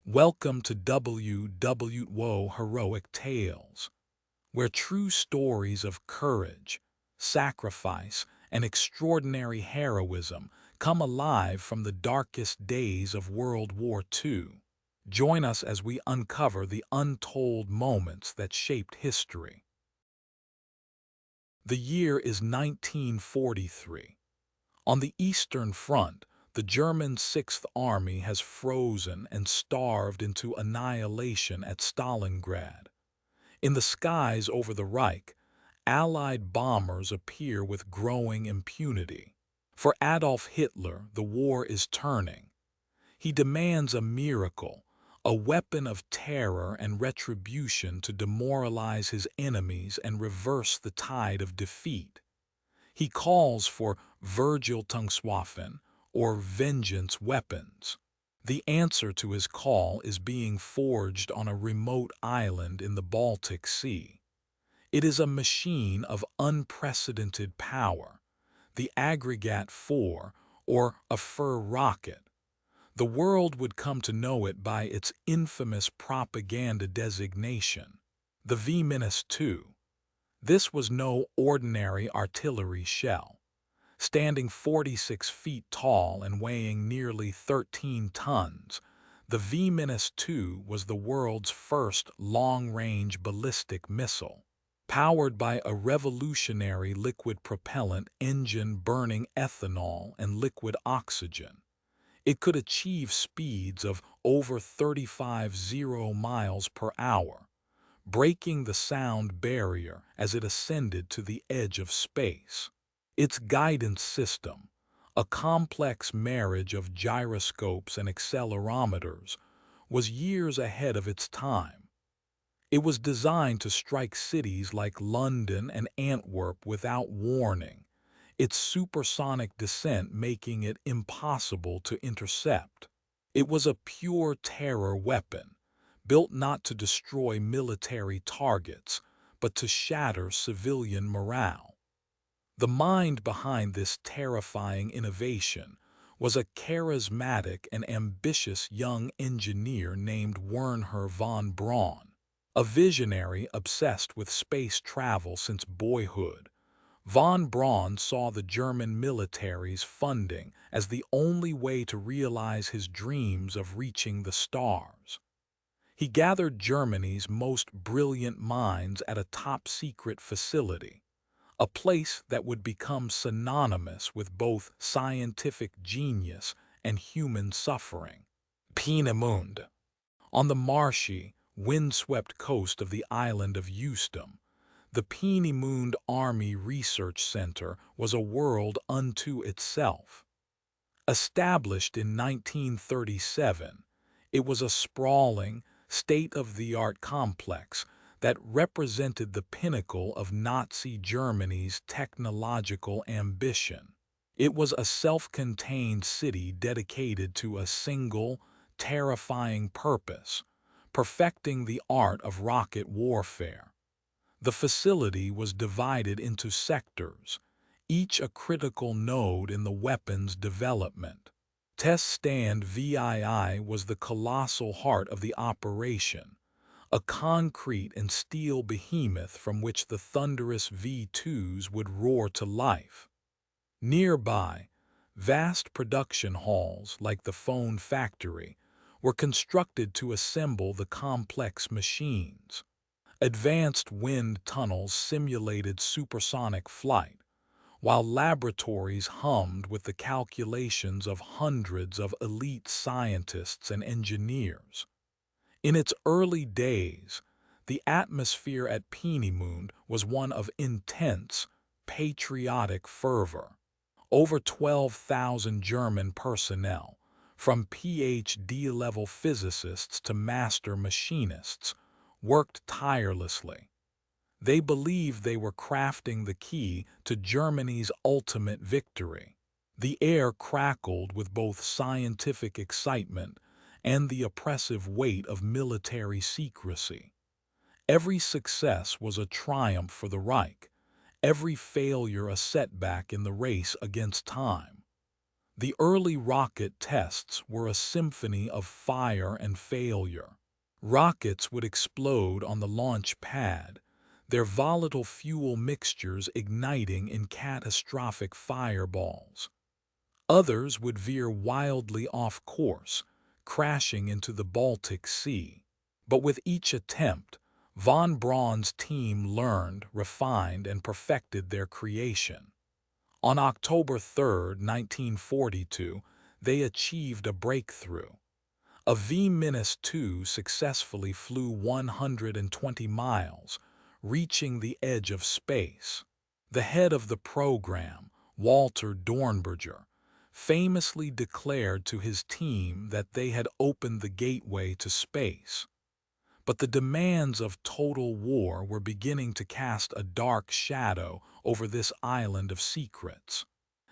Welcome to WW2 Heroic Tales, where true stories of courage, sacrifice, and extraordinary heroism come alive from the darkest days of World War II. Join us as we uncover the untold moments that shaped history. The year is 1943. On the Eastern Front, the German Sixth Army has frozen and starved into annihilation at Stalingrad. In the skies over the Reich, Allied bombers appear with growing impunity. For Adolf Hitler, the war is turning. He demands a miracle, a weapon of terror and retribution to demoralize his enemies and reverse the tide of defeat. He calls for Vergeltungswaffen, or vengeance weapons. The answer to his call is being forged on a remote island in the Baltic Sea. It is a machine of unprecedented power, the Aggregate 4, or a fur rocket. The world would come to know it by its infamous propaganda designation, the V-2. This was no ordinary artillery shell. Standing 46 feet tall and weighing nearly 13 tons, the V-2 was the world's first long-range ballistic missile. Powered by a revolutionary liquid propellant engine burning ethanol and liquid oxygen, it could achieve speeds of over 35 miles per hour, breaking the sound barrier as it ascended to the edge of space. Its guidance system, a complex marriage of gyroscopes and accelerometers, was years ahead of its time. It was designed to strike cities like London and Antwerp without warning, its supersonic descent making it impossible to intercept. It was a pure terror weapon, built not to destroy military targets, but to shatter civilian morale. The mind behind this terrifying innovation was a charismatic and ambitious young engineer named Wernher von Braun, a visionary obsessed with space travel since boyhood. Von Braun saw the German military's funding as the only way to realize his dreams of reaching the stars. He gathered Germany's most brilliant minds at a top-secret facility, a place that would become synonymous with both scientific genius and human suffering. Peenemünde. On the marshy, windswept coast of the island of Euston, the Peenemünde Army Research Center was a world unto itself. Established in 1937, it was a sprawling, state-of-the-art complex that represented the pinnacle of Nazi Germany's technological ambition. It was a self-contained city dedicated to a single, terrifying purpose: perfecting the art of rocket warfare. The facility was divided into sectors, each a critical node in the weapon's development. Test Stand VII was the colossal heart of the operation, a concrete and steel behemoth from which the thunderous V-2s would roar to life. Nearby, vast production halls like the phone factory were constructed to assemble the complex machines. Advanced wind tunnels simulated supersonic flight, while laboratories hummed with the calculations of hundreds of elite scientists and engineers. In its early days, the atmosphere at Peenemünde was one of intense, patriotic fervor. Over 12,000 German personnel, from PhD-level physicists to master machinists, worked tirelessly. They believed they were crafting the key to Germany's ultimate victory. The air crackled with both scientific excitement and the oppressive weight of military secrecy. Every success was a triumph for the Reich, every failure a setback in the race against time. The early rocket tests were a symphony of fire and failure. Rockets would explode on the launch pad, their volatile fuel mixtures igniting in catastrophic fireballs. Others would veer wildly off course, crashing into the Baltic Sea. But with each attempt, von Braun's team learned, refined, and perfected their creation. On October 3, 1942, they achieved a breakthrough. A V-2 successfully flew 120 miles, reaching the edge of space. The head of the program, Walter Dornberger, famously declared to his team that they had opened the gateway to space. But the demands of total war were beginning to cast a dark shadow over this island of secrets.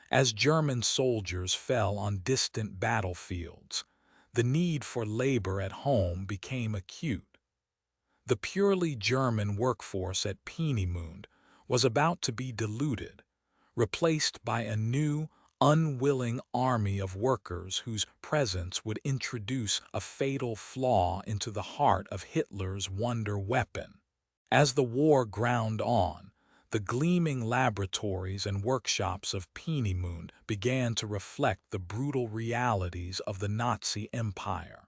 As German soldiers fell on distant battlefields, the need for labor at home became acute. The purely German workforce at Peenemünde was about to be diluted, replaced by a new, unwilling army of workers whose presence would introduce a fatal flaw into the heart of Hitler's wonder weapon. As the war ground on, the gleaming laboratories and workshops of Peenemünde began to reflect the brutal realities of the Nazi Empire.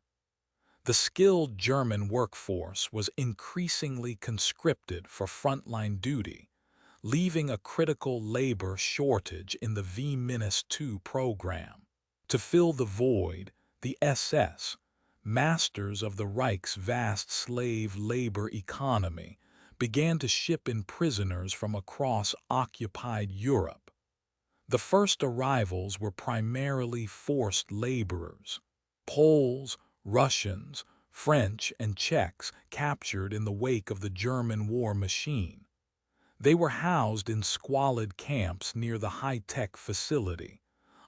The skilled German workforce was increasingly conscripted for frontline duty, leaving a critical labor shortage in the V-2 program. To fill the void, the SS, masters of the Reich's vast slave labor economy, began to ship in prisoners from across occupied Europe. The first arrivals were primarily forced laborers, Poles, Russians, French, and Czechs captured in the wake of the German war machine. They were housed in squalid camps near the high-tech facility,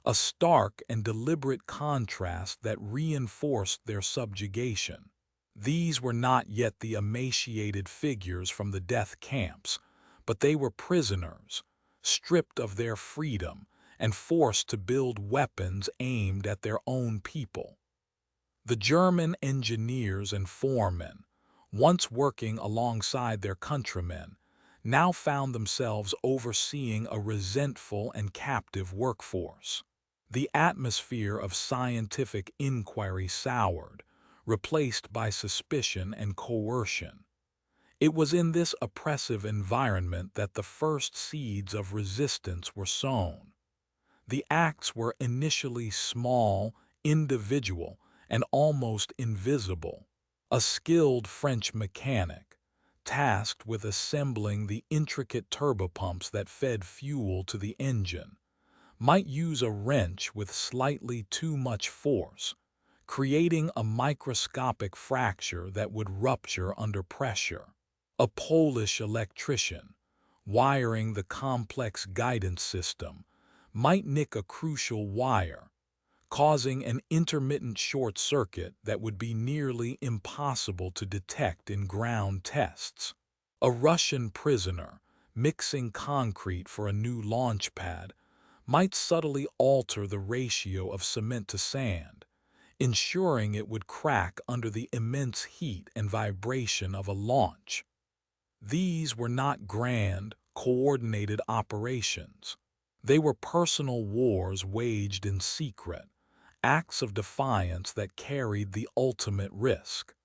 a stark and deliberate contrast that reinforced their subjugation. These were not yet the emaciated figures from the death camps, but they were prisoners, stripped of their freedom and forced to build weapons aimed at their own people. The German engineers and foremen, once working alongside their countrymen, now found themselves overseeing a resentful and captive workforce. The atmosphere of scientific inquiry soured, replaced by suspicion and coercion. It was in this oppressive environment that the first seeds of resistance were sown. The acts were initially small, individual, and almost invisible. A skilled French mechanic, tasked with assembling the intricate turbopumps that fed fuel to the engine, might use a wrench with slightly too much force, creating a microscopic fracture that would rupture under pressure. A Polish electrician, wiring the complex guidance system, might nick a crucial wire, causing an intermittent short circuit that would be nearly impossible to detect in ground tests. A Russian prisoner, mixing concrete for a new launch pad, might subtly alter the ratio of cement to sand, ensuring it would crack under the immense heat and vibration of a launch. These were not grand, coordinated operations. They were personal wars waged in secret, acts of defiance that carried the ultimate risk.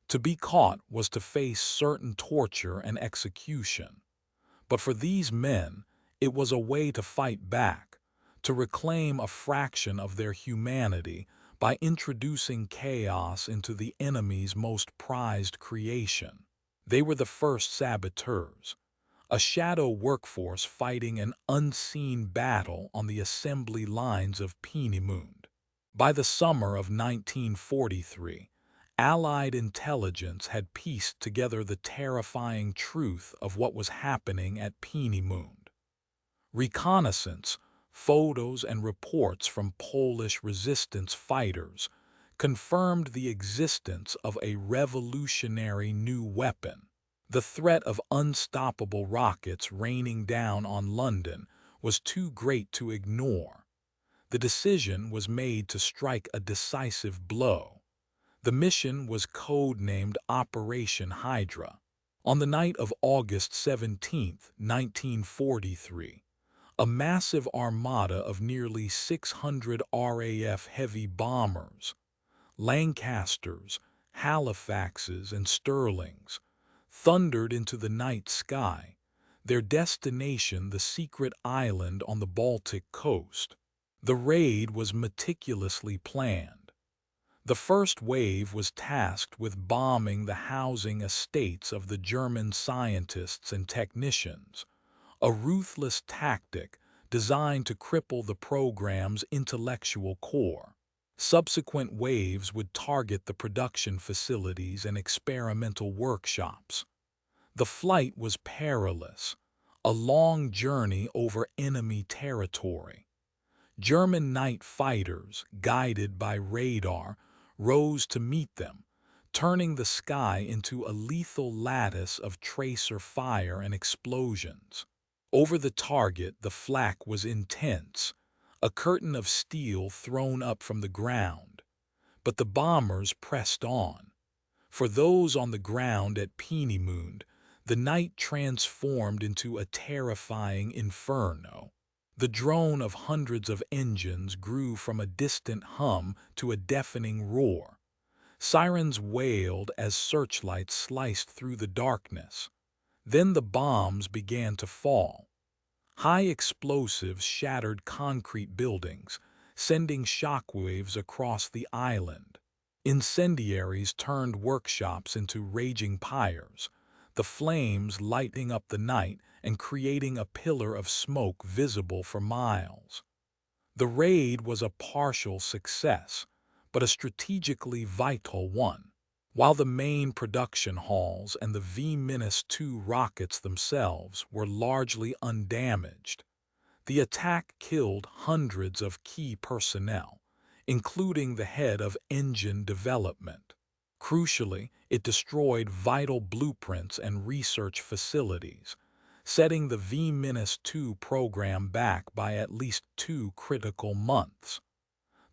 To be caught was to face certain torture and execution. But for these men, it was a way to fight back, to reclaim a fraction of their humanity by introducing chaos into the enemy's most prized creation. They were the first saboteurs, a shadow workforce fighting an unseen battle on the assembly lines of Peenemünde. By the summer of 1943, Allied intelligence had pieced together the terrifying truth of what was happening at Peenemünde. Reconnaissance, photos, and reports from Polish resistance fighters confirmed the existence of a revolutionary new weapon. The threat of unstoppable rockets raining down on London was too great to ignore. The decision was made to strike a decisive blow. The mission was code-named Operation Hydra. On the night of August 17, 1943, a massive armada of nearly 600 RAF heavy bombers, Lancasters, Halifaxes, and Sterlings, thundered into the night sky, their destination the secret island on the Baltic coast. The raid was meticulously planned. The first wave was tasked with bombing the housing estates of the German scientists and technicians, a ruthless tactic designed to cripple the program's intellectual core. Subsequent waves would target the production facilities and experimental workshops. The flight was perilous, a long journey over enemy territory. German night fighters, guided by radar, rose to meet them, turning the sky into a lethal lattice of tracer fire and explosions. Over the target, the flak was intense, a curtain of steel thrown up from the ground. But the bombers pressed on. For those on the ground at Peenemünde, the night transformed into a terrifying inferno. The drone of hundreds of engines grew from a distant hum to a deafening roar. Sirens wailed as searchlights sliced through the darkness. Then the bombs began to fall. High explosives shattered concrete buildings, sending shockwaves across the island. Incendiaries turned workshops into raging pyres, the flames lighting up the night and creating a pillar of smoke visible for miles. The raid was a partial success, but a strategically vital one. While the main production halls and the V-2 rockets themselves were largely undamaged, the attack killed hundreds of key personnel, including the head of engine development. Crucially, it destroyed vital blueprints and research facilities, setting the V-2 program back by at least 2 critical months.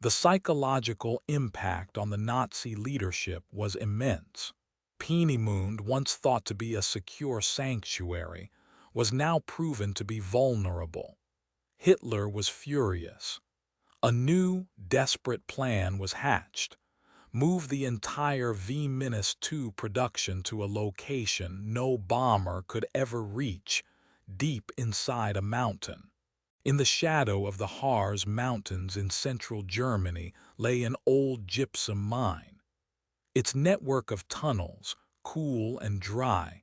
The psychological impact on the Nazi leadership was immense. Peenemünde, once thought to be a secure sanctuary, was now proven to be vulnerable. Hitler was furious. A new, desperate plan was hatched. Move the entire V-2 production to a location no bomber could ever reach, deep inside a mountain. In the shadow of the Harz Mountains in central Germany lay an old gypsum mine. Its network of tunnels, cool and dry,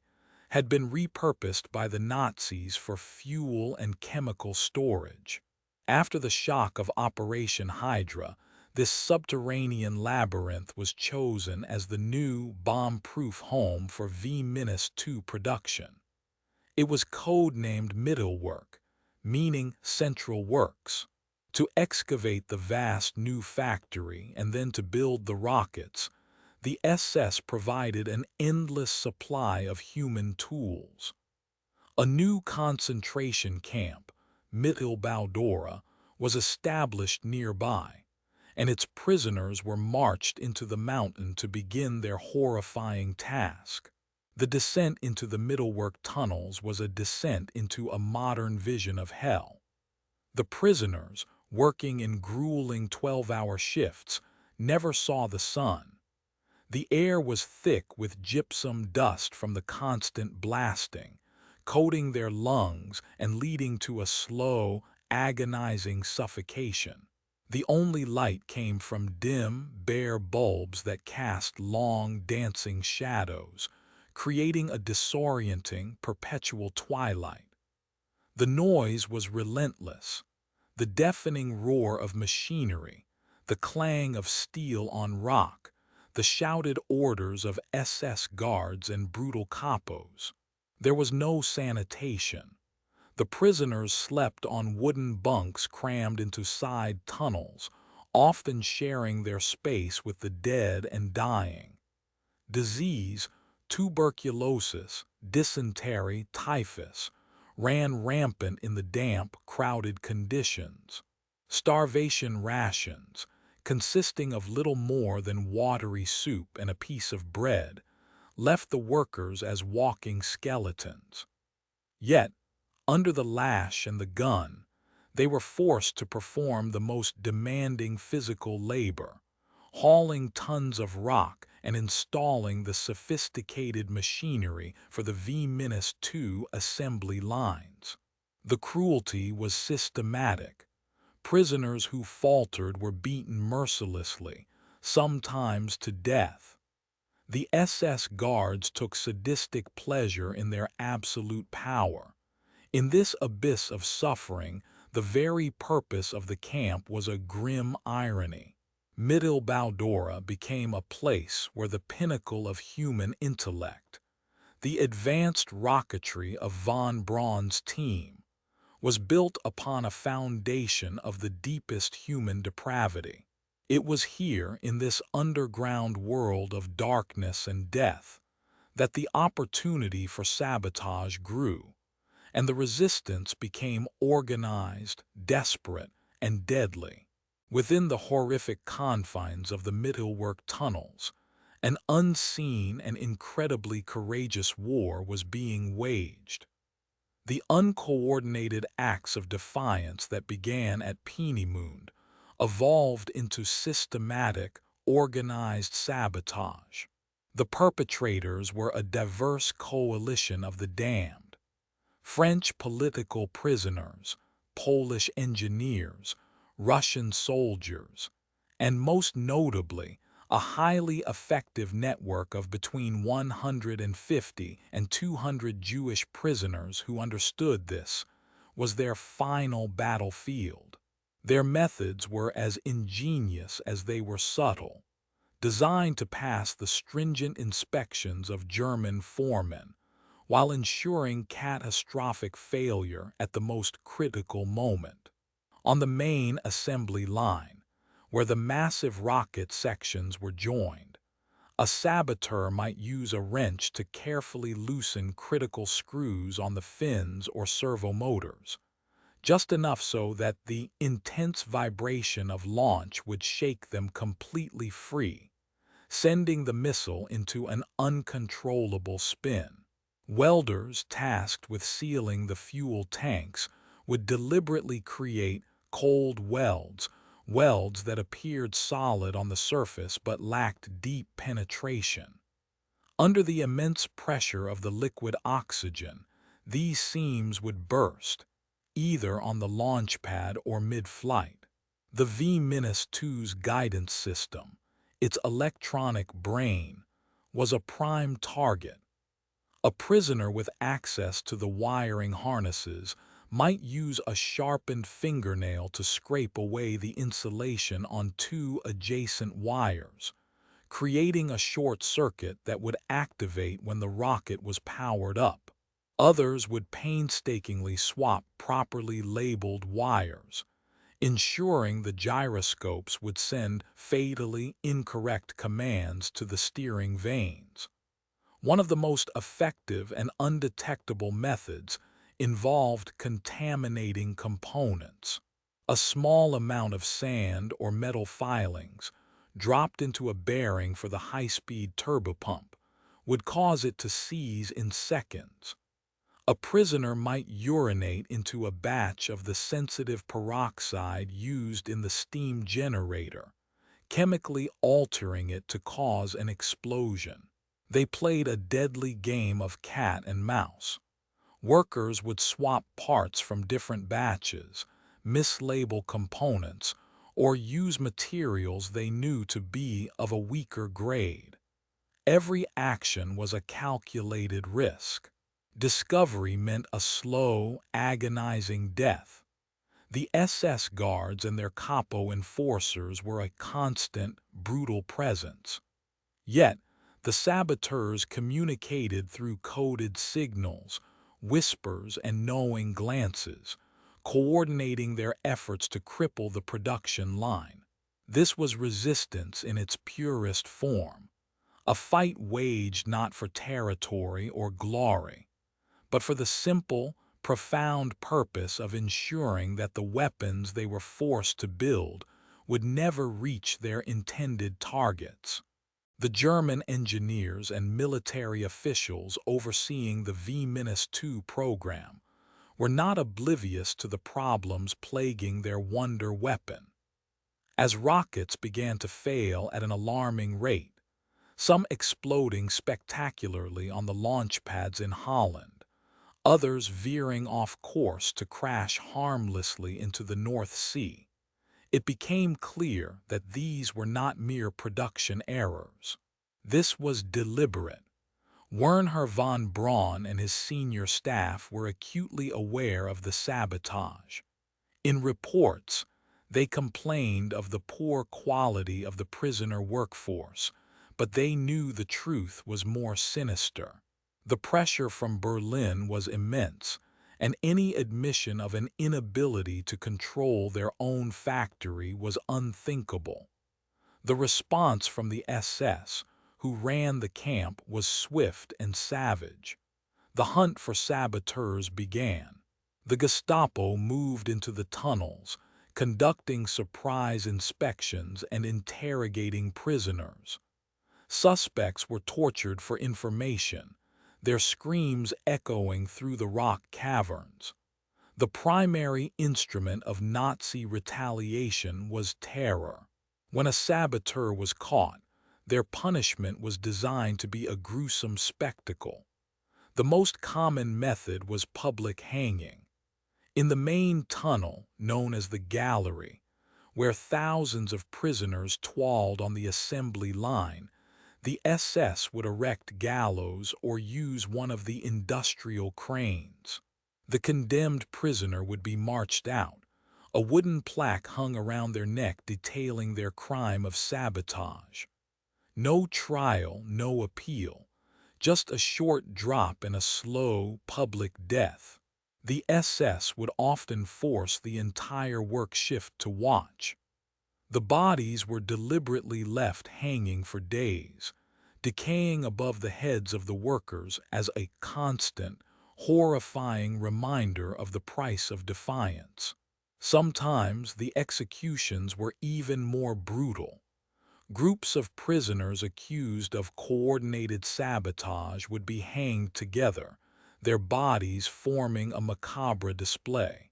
had been repurposed by the Nazis for fuel and chemical storage. After the shock of Operation Hydra, this subterranean labyrinth was chosen as the new bomb-proof home for V-2 production. It was codenamed Mittelwerk, meaning Central Works. To excavate the vast new factory and then to build the rockets, the SS provided an endless supply of human tools. A new concentration camp, mittelbau-dora, was established nearby, and its prisoners were marched into the mountain to begin their horrifying task. The descent into the Mittelwerk tunnels was a descent into a modern vision of hell. The prisoners, working in grueling 12-hour shifts, never saw the sun. The air was thick with gypsum dust from the constant blasting, coating their lungs and leading to a slow, agonizing suffocation. The only light came from dim, bare bulbs that cast long, dancing shadows, creating a disorienting, perpetual twilight. The noise was relentless. The deafening roar of machinery, the clang of steel on rock, the shouted orders of SS guards and brutal capos. There was no sanitation. The prisoners slept on wooden bunks crammed into side tunnels, often sharing their space with the dead and dying. Disease, tuberculosis, dysentery, typhus, ran rampant in the damp, crowded conditions. Starvation rations, consisting of little more than watery soup and a piece of bread, left the workers as walking skeletons. Yet, under the lash and the gun, they were forced to perform the most demanding physical labor, hauling tons of rock and installing the sophisticated machinery for the V-2 assembly lines. The cruelty was systematic. Prisoners who faltered were beaten mercilessly, sometimes to death. The SS guards took sadistic pleasure in their absolute power. In this abyss of suffering, the very purpose of the camp was a grim irony. Mittelbau-dora became a place where the pinnacle of human intellect, the advanced rocketry of von Braun's team, was built upon a foundation of the deepest human depravity. It was here, in this underground world of darkness and death, that the opportunity for sabotage grew, and the resistance became organized, desperate, and deadly. Within the horrific confines of the Mittelwerk tunnels, an unseen and incredibly courageous war was being waged. The uncoordinated acts of defiance that began at Peenemünde evolved into systematic, organized sabotage. The perpetrators were a diverse coalition of the damned: French political prisoners, Polish engineers, Russian soldiers, and most notably, a highly effective network of between 150 and 200 Jewish prisoners who understood this was their final battlefield. Their methods were as ingenious as they were subtle, designed to pass the stringent inspections of German foremen, while ensuring catastrophic failure at the most critical moment. On the main assembly line, where the massive rocket sections were joined, a saboteur might use a wrench to carefully loosen critical screws on the fins or servo motors, just enough so that the intense vibration of launch would shake them completely free, sending the missile into an uncontrollable spin. Welders tasked with sealing the fuel tanks would deliberately create cold welds, welds that appeared solid on the surface but lacked deep penetration. Under the immense pressure of the liquid oxygen, these seams would burst, either on the launch pad or mid-flight. The V-2's guidance system, its electronic brain, was a prime target. A prisoner with access to the wiring harnesses might use a sharpened fingernail to scrape away the insulation on two adjacent wires, creating a short circuit that would activate when the rocket was powered up. Others would painstakingly swap properly labeled wires, ensuring the gyroscopes would send fatally incorrect commands to the steering vanes. One of the most effective and undetectable methods involved contaminating components. A small amount of sand or metal filings, dropped into a bearing for the high-speed turbopump, would cause it to seize in seconds. A prisoner might urinate into a batch of the sensitive peroxide used in the steam generator, chemically altering it to cause an explosion. They played a deadly game of cat and mouse. Workers would swap parts from different batches, mislabel components, or use materials they knew to be of a weaker grade. Every action was a calculated risk. Discovery meant a slow, agonizing death. The SS guards and their capo enforcers were a constant, brutal presence. Yet, the saboteurs communicated through coded signals, whispers, and knowing glances, coordinating their efforts to cripple the production line. This was resistance in its purest form, a fight waged not for territory or glory, but for the simple, profound purpose of ensuring that the weapons they were forced to build would never reach their intended targets. The German engineers and military officials overseeing the V-2 program were not oblivious to the problems plaguing their wonder weapon. As rockets began to fail at an alarming rate, some exploding spectacularly on the launch pads in Holland, others veering off course to crash harmlessly into the North Sea, it became clear that these were not mere production errors. This was deliberate. Wernher von Braun and his senior staff were acutely aware of the sabotage. In reports, they complained of the poor quality of the prisoner workforce, but they knew the truth was more sinister. The pressure from Berlin was immense, and any admission of an inability to control their own factory was unthinkable. The response from the SS, who ran the camp, was swift and savage. The hunt for saboteurs began. The Gestapo moved into the tunnels, conducting surprise inspections and interrogating prisoners. Suspects were tortured for information, their screams echoing through the rock caverns. The primary instrument of Nazi retaliation was terror. When a saboteur was caught, their punishment was designed to be a gruesome spectacle. The most common method was public hanging. In the main tunnel, known as the gallery, where thousands of prisoners toiled on the assembly line, the SS would erect gallows or use one of the industrial cranes. The condemned prisoner would be marched out, a wooden plaque hung around their neck detailing their crime of sabotage. No trial, no appeal, just a short drop and a slow, public death. The SS would often force the entire work shift to watch. The bodies were deliberately left hanging for days, decaying above the heads of the workers as a constant, horrifying reminder of the price of defiance. Sometimes the executions were even more brutal. Groups of prisoners accused of coordinated sabotage would be hanged together, their bodies forming a macabre display.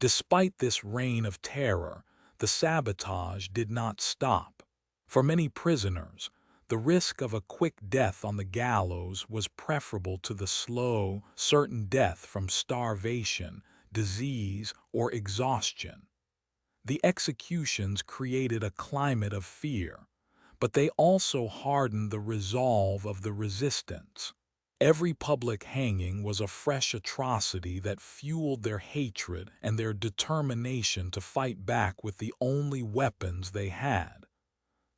Despite this reign of terror, the sabotage did not stop. For many prisoners, the risk of a quick death on the gallows was preferable to the slow, certain death from starvation, disease, or exhaustion. The executions created a climate of fear, but they also hardened the resolve of the resistance. Every public hanging was a fresh atrocity that fueled their hatred and their determination to fight back with the only weapons they had: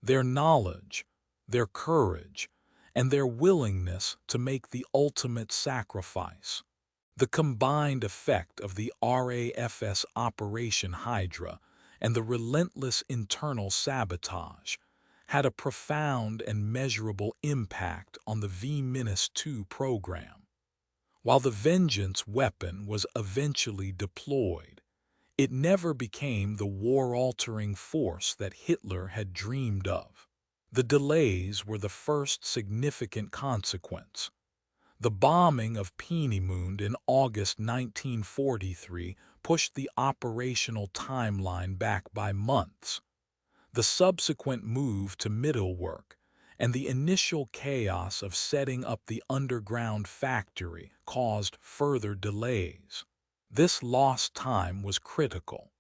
their knowledge, their courage, and their willingness to make the ultimate sacrifice. The combined effect of the RAF's Operation Hydra and the relentless internal sabotage had a profound and measurable impact on the V-2 program. While the vengeance weapon was eventually deployed, it never became the war-altering force that Hitler had dreamed of. The delays were the first significant consequence. The bombing of Peenemünde in August 1943 pushed the operational timeline back by months. The subsequent move to Mittelwerk and the initial chaos of setting up the underground factory caused further delays. This lost time was critical.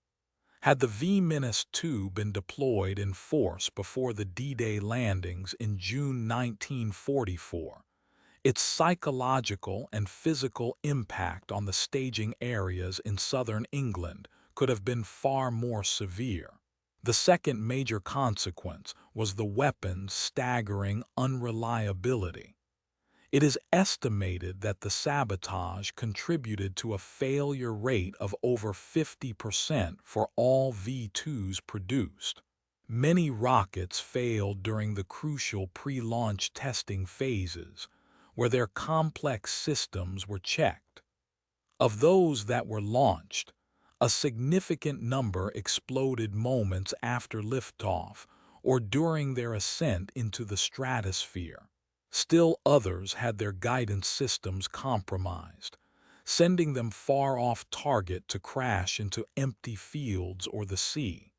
Had the V-2 been deployed in force before the D-Day landings in June 1944, its psychological and physical impact on the staging areas in southern England could have been far more severe. The second major consequence was the weapon's staggering unreliability. It is estimated that the sabotage contributed to a failure rate of over 50% for all V-2s produced. Many rockets failed during the crucial pre-launch testing phases, where their complex systems were checked. Of those that were launched, a significant number exploded moments after liftoff or during their ascent into the stratosphere. Still others had their guidance systems compromised, sending them far off target to crash into empty fields or the sea.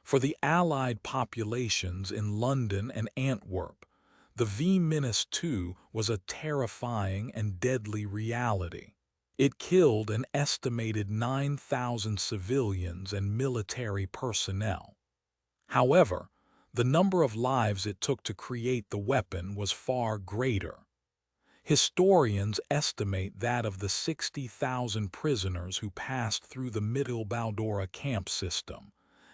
For the Allied populations in London and Antwerp, the V-2 was a terrifying and deadly reality. It killed an estimated 9,000 civilians and military personnel. However, the number of lives it took to create the weapon was far greater. Historians estimate that of the 60,000 prisoners who passed through the mittelbau-dora camp system,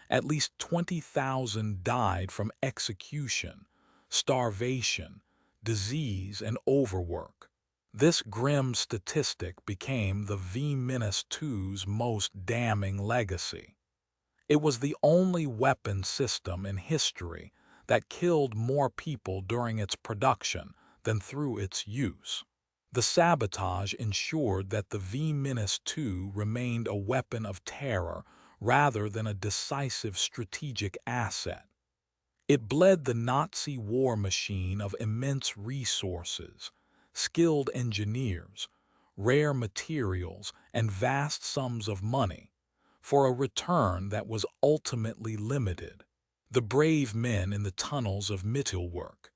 at least 20,000 died from execution, starvation, disease, and overwork. This grim statistic became the V-2's most damning legacy. It was the only weapon system in history that killed more people during its production than through its use. The sabotage ensured that the V-2 remained a weapon of terror rather than a decisive strategic asset. It bled the Nazi war machine of immense resources, skilled engineers, rare materials, and vast sums of money, for a return that was ultimately limited. The brave men in the tunnels of Mittelwerk,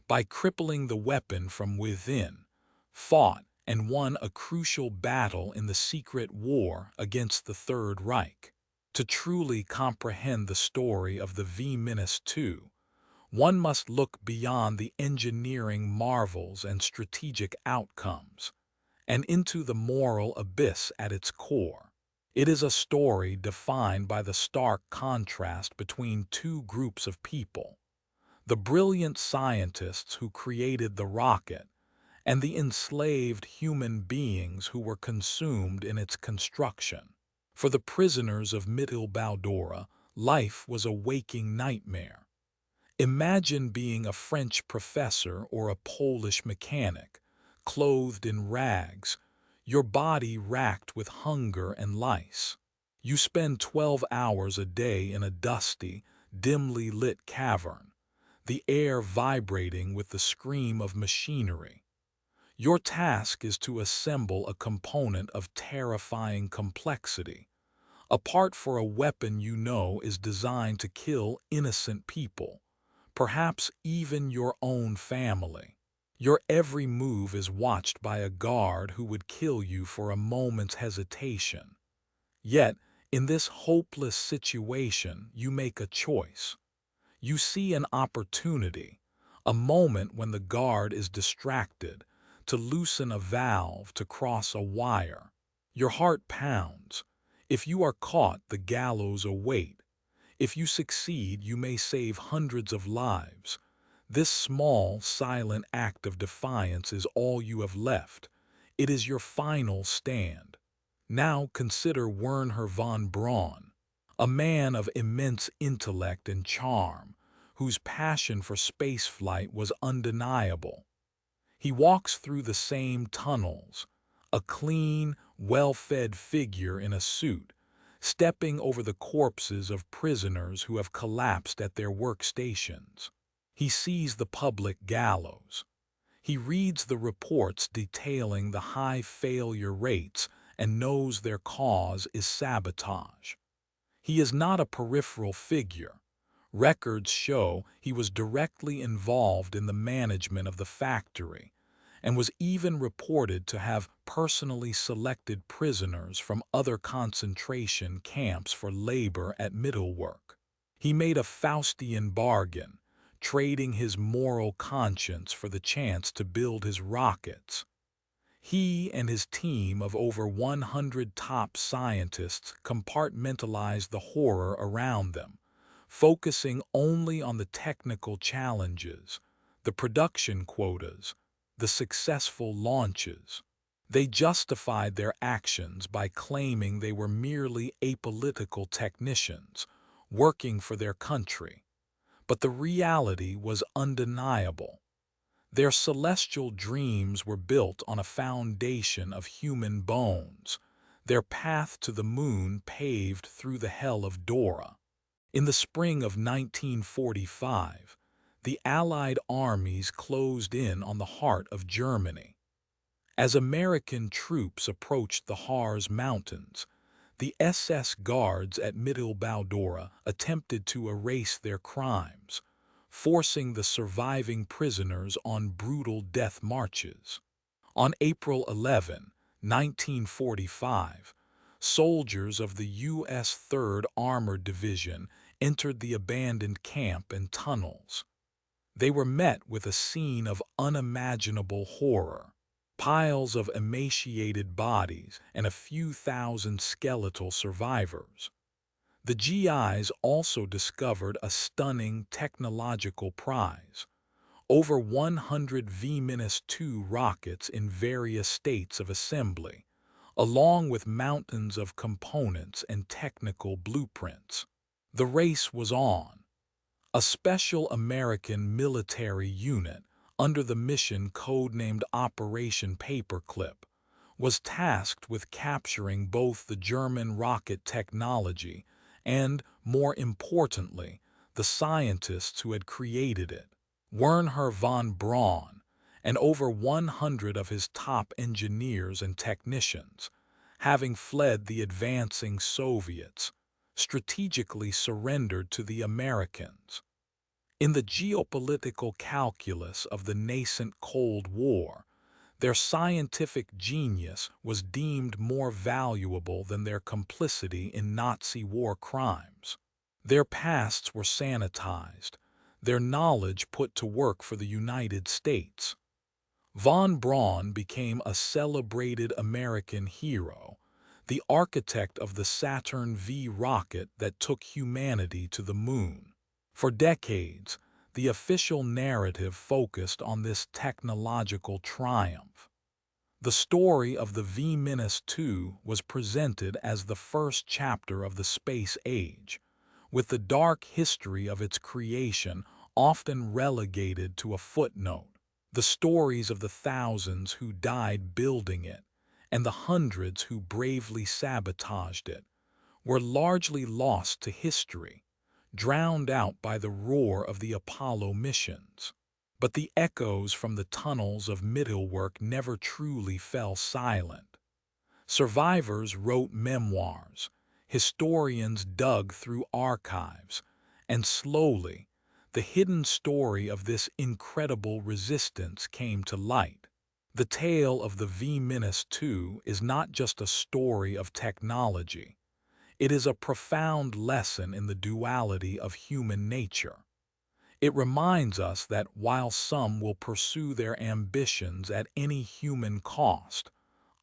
by crippling the weapon from within, fought and won a crucial battle in the secret war against the Third Reich. To truly comprehend the story of the V-2, one must look beyond the engineering marvels and strategic outcomes, and into the moral abyss at its core. It is a story defined by the stark contrast between two groups of people: the brilliant scientists who created the rocket, and the enslaved human beings who were consumed in its construction. For the prisoners of Mittelbau-dora, life was a waking nightmare. Imagine being a French professor or a Polish mechanic, clothed in rags, your body racked with hunger and lice. You spend 12 hours a day in a dusty, dimly lit cavern, the air vibrating with the scream of machinery. Your task is to assemble a component of terrifying complexity, a part for a weapon you know is designed to kill innocent people, perhaps even your own family. Your every move is watched by a guard who would kill you for a moment's hesitation. Yet, in this hopeless situation, you make a choice. You see an opportunity, a moment when the guard is distracted, to loosen a valve, to cross a wire. Your heart pounds. If you are caught, the gallows await. If you succeed, you may save hundreds of lives. This small, silent act of defiance is all you have left. It is your final stand. Now consider Wernher von Braun, a man of immense intellect and charm, whose passion for spaceflight was undeniable. He walks through the same tunnels, a clean, well-fed figure in a suit, stepping over the corpses of prisoners who have collapsed at their workstations. He sees the public gallows. He reads the reports detailing the high failure rates and knows their cause is sabotage. He is not a peripheral figure. Records show he was directly involved in the management of the factory, and was even reported to have personally selected prisoners from other concentration camps for labor at Mittelwerk. He made a Faustian bargain, trading his moral conscience for the chance to build his rockets. He and his team of over 100 top scientists compartmentalized the horror around them, focusing only on the technical challenges, the production quotas, the successful launches. They justified their actions by claiming they were merely apolitical technicians, working for their country. But the reality was undeniable. Their celestial dreams were built on a foundation of human bones, their path to the moon paved through the hell of Dora. In the spring of 1945, the Allied armies closed in on the heart of Germany. As American troops approached the Harz Mountains, the SS guards at Mittelbau-dora attempted to erase their crimes, forcing the surviving prisoners on brutal death marches. On April 11, 1945, soldiers of the U.S. 3rd Armored Division entered the abandoned camp and tunnels. They were met with a scene of unimaginable horror. Piles of emaciated bodies and a few thousand skeletal survivors. The GIs also discovered a stunning technological prize: over 100 V-2 rockets in various states of assembly, along with mountains of components and technical blueprints. The race was on. A special American military unit, under the mission codenamed Operation Paperclip, was tasked with capturing both the German rocket technology and, more importantly, the scientists who had created it. Wernher von Braun and over 100 of his top engineers and technicians, having fled the advancing Soviets, strategically surrendered to the Americans. In the geopolitical calculus of the nascent Cold War, their scientific genius was deemed more valuable than their complicity in Nazi war crimes. Their pasts were sanitized, their knowledge put to work for the United States. Von Braun became a celebrated American hero, the architect of the Saturn V rocket that took humanity to the moon. For decades, the official narrative focused on this technological triumph. The story of the V-2 was presented as the first chapter of the space age, with the dark history of its creation often relegated to a footnote. The stories of the thousands who died building it and the hundreds who bravely sabotaged it were largely lost to history, drowned out by the roar of the Apollo missions. But the echoes from the tunnels of Mittelwerk never truly fell silent. Survivors wrote memoirs, historians dug through archives, and slowly, the hidden story of this incredible resistance came to light. The tale of the V-2 is not just a story of technology. It is a profound lesson in the duality of human nature. It reminds us that while some will pursue their ambitions at any human cost,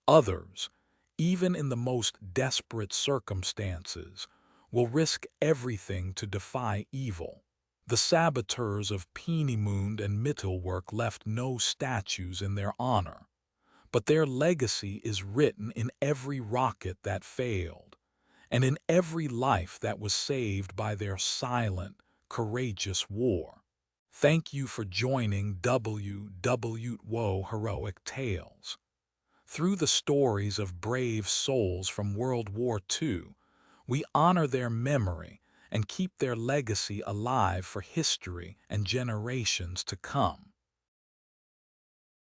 others, even in the most desperate circumstances, will risk everything to defy evil. The saboteurs of Peenemünde and Mittelwerk left no statues in their honor, but their legacy is written in every rocket that failed, and in every life that was saved by their silent, courageous war. Thank you for joining WW2 Heroic Tales. Through the stories of brave souls from World War II, we honor their memory and keep their legacy alive for history and generations to come.